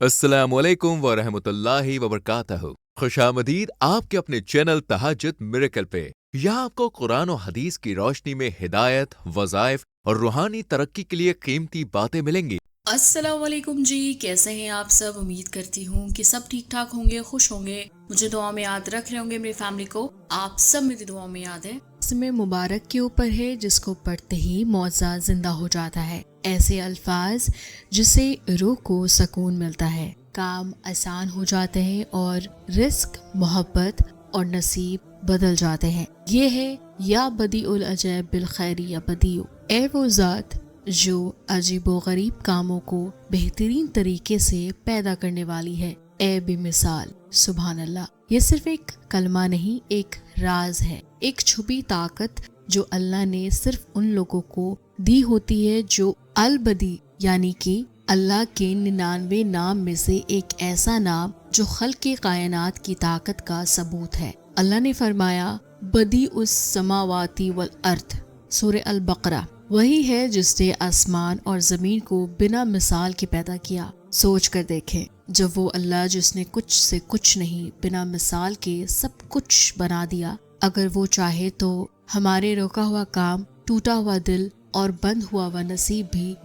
अस्सलामुअलैकुम वरहमतुल्लाहि वबरकातहू। खुशामदीद आपके अपने चैनल तहज्जुद मिरेकल पे। यहाँ आपको कुरान और हदीस की रोशनी में हिदायत, वज़ाइफ और रूहानी तरक्की के लिए कीमती बातें मिलेंगी। अस्सलाम वालेकुम जी, कैसे हैं आप सब। उम्मीद करती हूँ कि सब ठीक ठाक होंगे, खुश होंगे, मुझे दुआ में याद रख रहे होंगे, मेरी फैमिली को आप सब मेरी दुआ में याद है। इसमें मुबारक के ऊपर है जिसको पढ़ते ही मौजा जिंदा हो जाता है। ऐसे अल्फाज जिससे रूह को सुकून मिलता है, काम आसान हो जाते हैं और रिस्क, मोहब्बत और नसीब बदल जाते हैं। ये है या बदीउल अजैब बिल खैरी या बदीउ। ए वो ज़ात जो अजीबो गरीब कामों को बेहतरीन तरीके से पैदा करने वाली है। ए बेमिसाल, सुभान अल्लाह। ये सिर्फ एक कलमा नहीं, एक राज है, एक छुपी ताकत जो अल्लाह ने सिर्फ उन लोगों को दी होती है जो अल बदी यानी कि अल्लाह के 99 नाम में से एक ऐसा नाम जो खल्क़ कायनात की ताकत का सबूत है। अल्लाह ने फरमाया बदी उस समावाती वल अर्थ, सूरह अल बकरा। वही है जिसने आसमान और जमीन को बिना मिसाल के पैदा किया। सोच कर देखें, जब वो अल्लाह जिसने कुछ से कुछ नहीं, बिना मिसाल के सब कुछ बना दिया, अगर वो चाहे तो हमारे रोका हुआ काम, टूटा हुआ दिल और बंद हुआ हुआ नसीब भी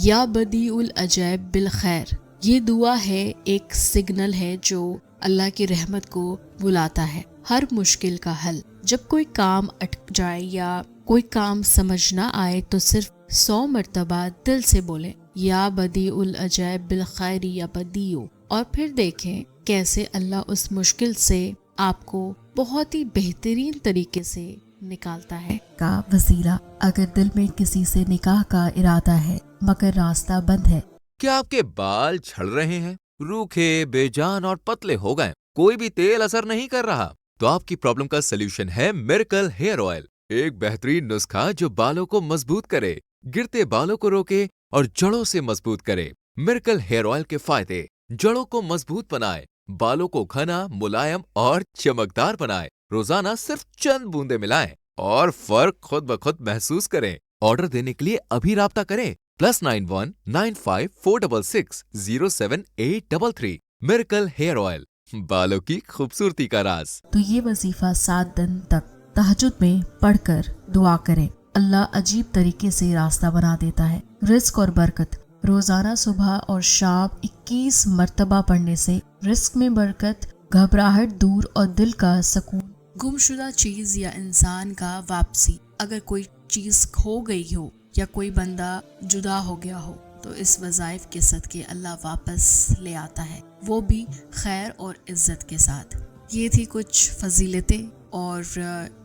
या बदीउल अजैब बिल खैर। ये दुआ है, एक सिग्नल है जो अल्लाह की रहमत को बुलाता है। हर मुश्किल का हल। जब कोई काम अटक जाए या कोई काम समझ ना आए तो सिर्फ 100 मरतबा दिल से बोले या बदीउल अजैब बिल खैरी या बदीउ, और फिर देखें कैसे अल्लाह उस मुश्किल से आपको बहुत ही बेहतरीन तरीके से निकालता है। का वसीला, अगर दिल में किसी से निकाह का इरादा है मगर रास्ता बंद है। क्या आपके बाल झड़ रहे हैं, रूखे, बेजान और पतले हो गए, कोई भी तेल असर नहीं कर रहा? तो आपकी प्रॉब्लम का सलूशन है मिरेकल हेयर ऑयल। एक बेहतरीन नुस्खा जो बालों को मजबूत करे, गिरते बालों को रोके और जड़ों से मजबूत करे। मिरेकल हेयर ऑयल के फायदे: जड़ों को मजबूत बनाए, बालों को घना, मुलायम और चमकदार बनाए। रोजाना सिर्फ चंद बूंदे मिलाएं और फर्क खुद ब खुद महसूस करें। ऑर्डर देने के लिए अभी राब्ता करें +91 95 466 07833। मिरेकल हेयर ऑयल, बालों की खूबसूरती का राज। तो ये वजीफा 7 दिन तक तहज्जुद में पढ़कर दुआ करें। अल्लाह अजीब तरीके से रास्ता बना देता है। रिस्क और बरकत। रोजाना सुबह और शाम 21 मरतबा पढ़ने से रिस्क में बरकत, घबराहट दूर और दिल का सुकून। गुमशुदा चीज या इंसान का वापसी। अगर कोई चीज खो गई हो या कोई बंदा जुदा हो गया हो तो इस वज़ाइफ के सदके अल्लाह वापस ले आता है, वो भी खैर और इज्जत के साथ। ये थी कुछ फजीलतें और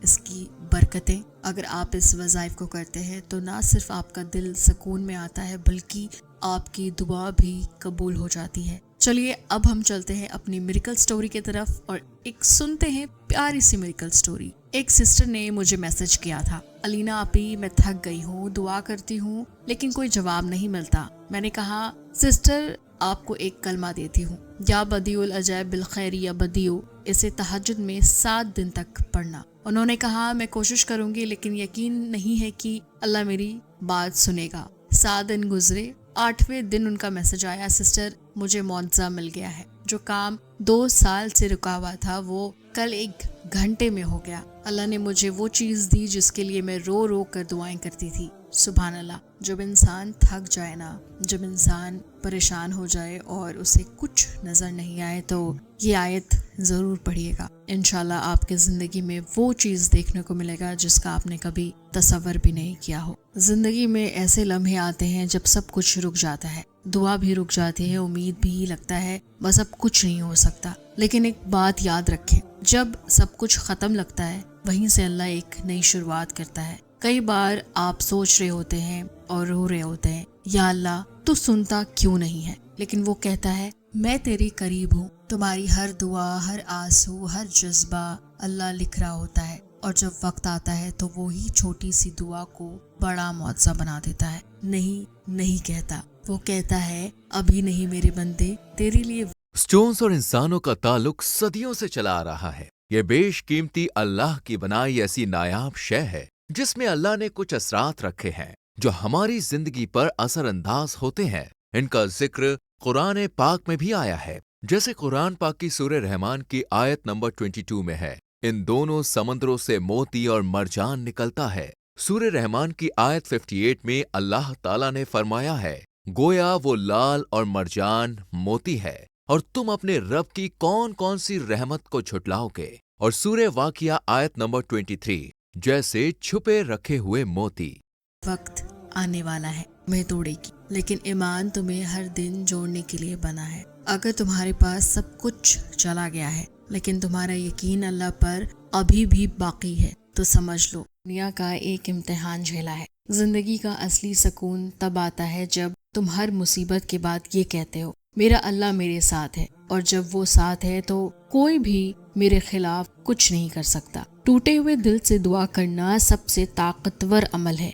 इसकी बरकतें। अगर आप इस वज़ाइफ को करते हैं तो ना सिर्फ आपका दिल सुकून में आता है बल्कि आपकी दुआ भी कबूल हो जाती है। चलिए अब हम चलते हैं अपनी मिरेकल स्टोरी की तरफ और एक सुनते हैं प्यारी सी मिरेकल स्टोरी। एक सिस्टर ने मुझे मैसेज किया था, अलीना आपी मैं थक गई हूँ, दुआ करती हूँ लेकिन कोई जवाब नहीं मिलता। मैंने कहा सिस्टर आपको एक कलमा देती हूँ, या बदीउल अजैब बिल खैरी या बदीउ, इसे तहज्जुद में 7 दिन तक पढ़ना। उन्होंने कहा मैं कोशिश करूंगी लेकिन यकीन नहीं है कि अल्लाह मेरी बात सुनेगा। 7 दिन गुजरे, 8वें दिन उनका मैसेज आया, सिस्टर मुझे मुआवजा मिल गया है, जो काम 2 साल से रुका हुआ था वो कल 1 घंटे में हो गया। अल्लाह ने मुझे वो चीज दी जिसके लिए मैं रो रो कर दुआएं करती थी। सुभान अल्लाह। जब इंसान थक जाए ना, जब इंसान परेशान हो जाए और उसे कुछ नजर नहीं आए तो ये आयत जरूर पढ़िएगा। इंशाल्लाह आपके जिंदगी में वो चीज देखने को मिलेगा जिसका आपने कभी तसव्वुर भी नहीं किया हो। जिंदगी में ऐसे लम्हे आते हैं जब सब कुछ रुक जाता है, दुआ भी रुक जाती है, उम्मीद भी लगता है बस अब कुछ नहीं हो सकता। लेकिन एक बात याद रखें, जब सब कुछ खत्म लगता है वहीं से अल्लाह एक नई शुरुआत करता है। कई बार आप सोच रहे होते हैं और रो रहे होते हैं, या अल्लाह तू सुनता क्यों नहीं है, लेकिन वो कहता है मैं तेरे करीब हूँ। तुम्हारी हर दुआ, हर आंसू, हर जज्बा अल्लाह लिख रहा होता है और जब वक्त आता है तो वो ही छोटी सी दुआ को बड़ा मुआवजा बना देता है। नहीं कहता, वो कहता है अभी नहीं मेरे बंदे, तेरे लिए। स्टोन्स और इंसानों का ताल्लुक सदियों से चला आ रहा है। ये बेशकीमती अल्लाह की बनाई ऐसी नायाब शय है जिसमें अल्लाह ने कुछ असरात रखे हैं जो हमारी जिंदगी पर असरअंदाज होते हैं। इनका जिक्र قرآن پاک میں بھی آیا ہے، جیسے قرآن پاک کی سورہ رحمان کی آیت نمبر 22 میں ہے، ان دونوں سمندروں سے موتی اور مرجان نکلتا ہے۔ سورہ رحمان کی آیت 58 میں اللہ تعالیٰ نے فرمایا ہے، گویا وہ لال اور مرجان موتی ہے، اور تم اپنے رب کی کون کون سی رحمت کو جھٹلاؤ گے۔ اور سورہ واقعہ آیت نمبر 23، جیسے چھپے رکھے ہوئے موتی۔ وقت آنے والا ہے میں توڑے گی، لیکن ایمان تمہیں ہر دن جوڑنے کے لیے بنا ہے۔ اگر تمہارے پاس سب کچھ چلا گیا ہے لیکن تمہارا یقین اللہ پر ابھی بھی باقی ہے تو سمجھ لو دنیا کا ایک امتحان جھیلا ہے۔ زندگی کا اصلی سکون تب آتا ہے جب تم ہر مصیبت کے بعد یہ کہتے ہو میرا اللہ میرے ساتھ ہے، اور جب وہ ساتھ ہے تو کوئی بھی میرے خلاف کچھ نہیں کر سکتا۔ ٹوٹے ہوئے دل سے دعا کرنا سب سے طاقتور عمل ہے۔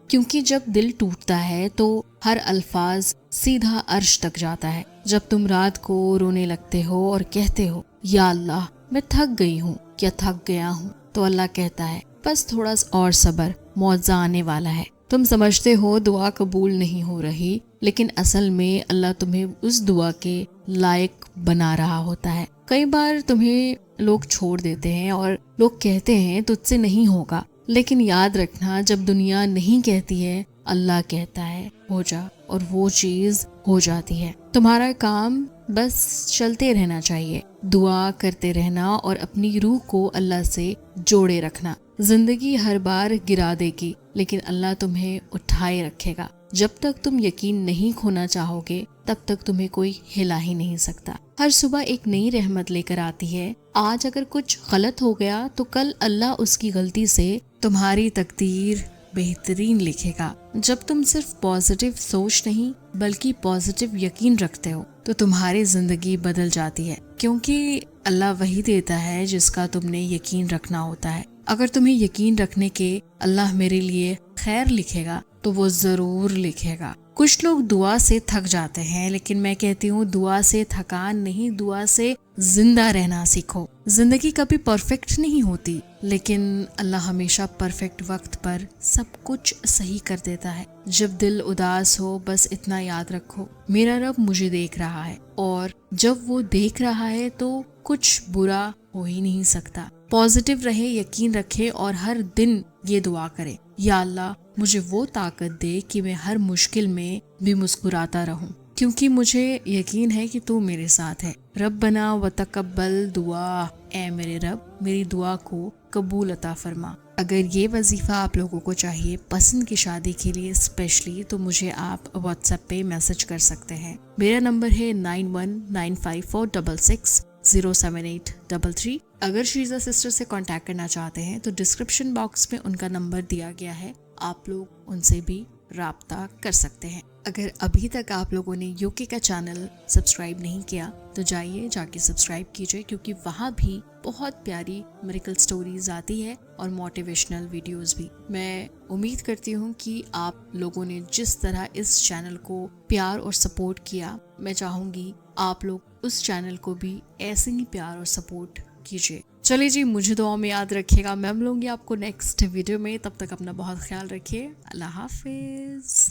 کیونکہ جب دل ٹوٹتا ہے تو ہر الفاظ سیدھا عرش تک جاتا ہے۔ جب تم رات کو رونے لگتے ہو اور کہتے ہو یا اللہ میں تھک گئی ہوں یا تھک گیا ہوں، تو اللہ کہتا ہے بس تھوڑا اور صبر، معجزہ آنے والا ہے۔ تم سمجھتے ہو دعا قبول نہیں ہو رہی، لیکن اصل میں اللہ تمہیں اس دعا کے لائق بنا رہا ہوتا ہے۔ کئی بار تمہیں لوگ چھوڑ دیتے ہیں اور لوگ کہتے ہیں تجھ سے نہیں ہوگا، لیکن یاد رکھنا جب دنیا نہیں کہتی ہے اللہ کہتا ہے ہو جا، اور وہ چیز ہو جاتی ہے۔ تمہارا کام بس چلتے رہنا چاہیے، دعا کرتے رہنا اور اپنی روح کو اللہ سے جوڑے رکھنا۔ زندگی ہر بار گرا دے گی لیکن اللہ تمہیں اٹھائے رکھے گا۔ جب تک تم یقین نہیں کھونا چاہو گے تب تک تمہیں کوئی ہلا ہی نہیں سکتا۔ ہر صبح ایک نئی رحمت لے کر آتی ہے۔ آج اگر کچھ غلط ہو گیا تو کل اللہ اس کی غلطی سے تمہاری تقدیر بہترین لکھے گا۔ جب تم صرف پازیٹیو سوچ نہیں بلکہ پازیٹیو یقین رکھتے ہو تو تمہاری زندگی بدل جاتی ہے، کیونکہ اللہ وہی دیتا ہے جس کا تم نے یقین رکھنا ہوتا ہے۔ اگر تمہیں یقین رکھنے کے اللہ میرے لیے خیر لکھے گا تو وہ ضرور لکھے گا۔ کچھ لوگ دعا سے تھک جاتے ہیں، لیکن میں کہتی ہوں دعا سے تھکان نہیں، دعا سے زندہ رہنا سیکھو۔ زندگی کبھی پرفیکٹ نہیں ہوتی، لیکن اللہ ہمیشہ پرفیکٹ وقت پر سب کچھ صحیح کر دیتا ہے۔ جب دل اداس ہو بس اتنا یاد رکھو میرا رب مجھے دیکھ رہا ہے، اور جب وہ دیکھ رہا ہے تو کچھ برا ہو ہی نہیں سکتا۔ پازیٹیو رہے، یقین رکھے اور ہر دن یہ دعا کرے یا اللہ مجھے وہ طاقت دے کہ میں ہر مشکل میں بھی مسکراتا رہوں، کیونکہ مجھے یقین ہے کہ تو میرے ساتھ ہے۔ ربنا وتقبل دعا، اے میرے رب میری دعا کو قبول عطا فرما۔ اگر یہ وظیفہ آپ لوگوں کو چاہیے پسند کی شادی کے لیے اسپیشلی، تو مجھے آپ واٹس ایپ پہ میسج کر سکتے ہیں۔ میرا نمبر ہے 919546078333۔ اگر شیزا سسٹر سے کانٹیکٹ کرنا چاہتے ہیں تو ڈسکرپشن باکس میں ان کا نمبر دیا گیا ہے، آپ لوگ ان سے بھی رابطہ کر سکتے ہیں۔ اگر ابھی تک آپ لوگوں نے UK کا چینل سبسکرائب نہیں کیا تو جائیے جا کے سبسکرائب کیجئے، کیونکہ وہاں بھی بہت پیاری میریکل سٹوریز آتی ہے اور موٹیویشنل ویڈیوز بھی۔ میں امید کرتی ہوں کہ آپ لوگوں نے جس طرح اس چینل کو پیار اور سپورٹ کیا، میں چاہوں گی آپ لوگ اس چینل کو بھی ایسے ہی پیار اور سپورٹ کیجئے۔ چلیے جی، مجھے دعاؤں میں یاد رکھیے گا۔ میں ملوں گی آپ کو نیکسٹ ویڈیو میں، تب تک اپنا بہت خیال رکھیے۔ اللہ حافظ۔